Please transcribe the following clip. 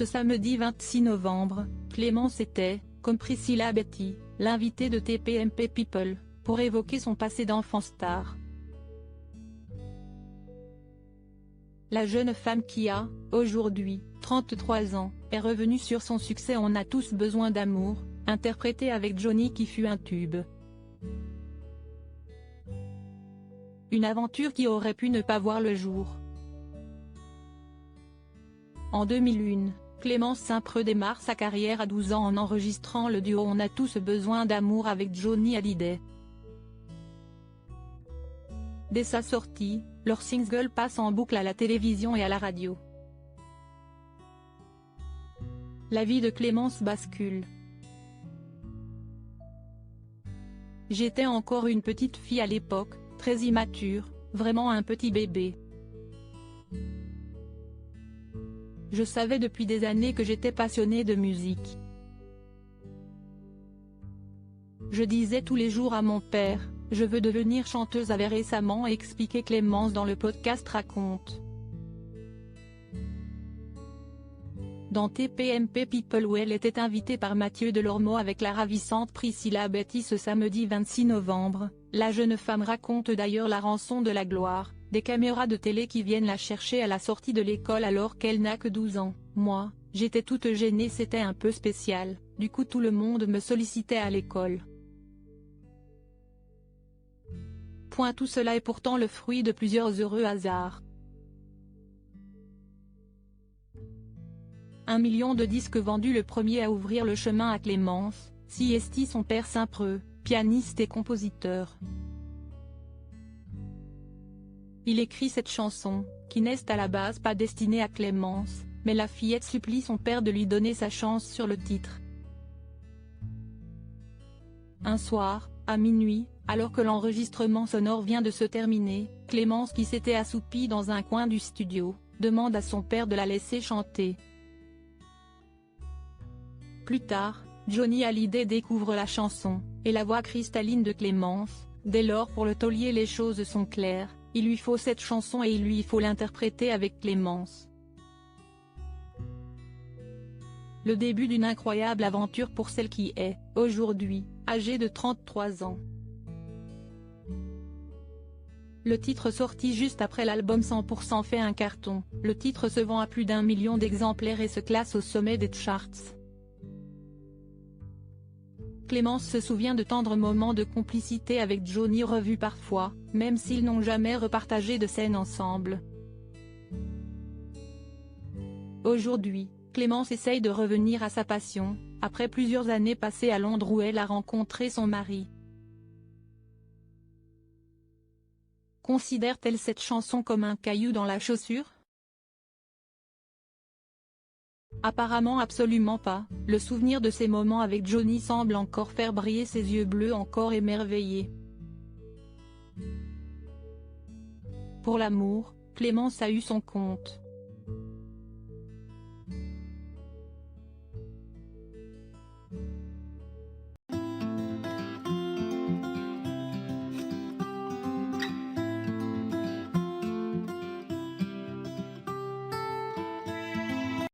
Ce samedi 26 novembre, Clémence était, comme Priscilla Betty, l'invitée de TPMP People, pour évoquer son passé d'enfant star. La jeune femme qui a, aujourd'hui, 33 ans, est revenue sur son succès On a tous besoin d'amour, interprété avec Johnny qui fut un tube. Une aventure qui aurait pu ne pas voir le jour. En 2001, Clémence Saint-Preux démarre sa carrière à 12 ans en enregistrant le duo On a tous besoin d'amour avec Johnny Hallyday. Dès sa sortie, leur single passe en boucle à la télévision et à la radio. La vie de Clémence bascule. J'étais encore une petite fille à l'époque, très immature, vraiment un petit bébé. Je savais depuis des années que j'étais passionnée de musique. Je disais tous les jours à mon père, je veux devenir chanteuse, avait récemment expliqué Clémence dans le podcast Raconte. Dans TPMP People où elle était invitée par Mathieu Delormeau avec la ravissante Priscilla Betty ce samedi 26 novembre, la jeune femme raconte d'ailleurs la rançon de la gloire, des caméras de télé qui viennent la chercher à la sortie de l'école alors qu'elle n'a que 12 ans. Moi, j'étais toute gênée, c'était un peu spécial, du coup tout le monde me sollicitait à l'école. Tout cela est pourtant le fruit de plusieurs heureux hasards. 1 million de disques vendus, le premier à ouvrir le chemin à Clémence, si est son père Saint-Preux, pianiste et compositeur. Il écrit cette chanson, qui n'est à la base pas destinée à Clémence, mais la fillette supplie son père de lui donner sa chance sur le titre. Un soir, à minuit, alors que l'enregistrement sonore vient de se terminer, Clémence qui s'était assoupie dans un coin du studio, demande à son père de la laisser chanter. Plus tard, Johnny Hallyday découvre la chanson, et la voix cristalline de Clémence. Dès lors pour le taulier les choses sont claires, il lui faut cette chanson et il lui faut l'interpréter avec Clémence. Le début d'une incroyable aventure pour celle qui est, aujourd'hui, âgée de 33 ans. Le titre sorti juste après l'album 100% fait un carton, le titre se vend à plus d'1 million d'exemplaires et se classe au sommet des charts. Clémence se souvient de tendres moments de complicité avec Johnny revus parfois, même s'ils n'ont jamais repartagé de scène ensemble. Aujourd'hui, Clémence essaye de revenir à sa passion, après plusieurs années passées à Londres où elle a rencontré son mari. Considère-t-elle cette chanson comme un caillou dans la chaussure? Apparemment absolument pas, le souvenir de ces moments avec Johnny semble encore faire briller ses yeux bleus encore émerveillés. Pour l'amour, Clémence a eu son compte.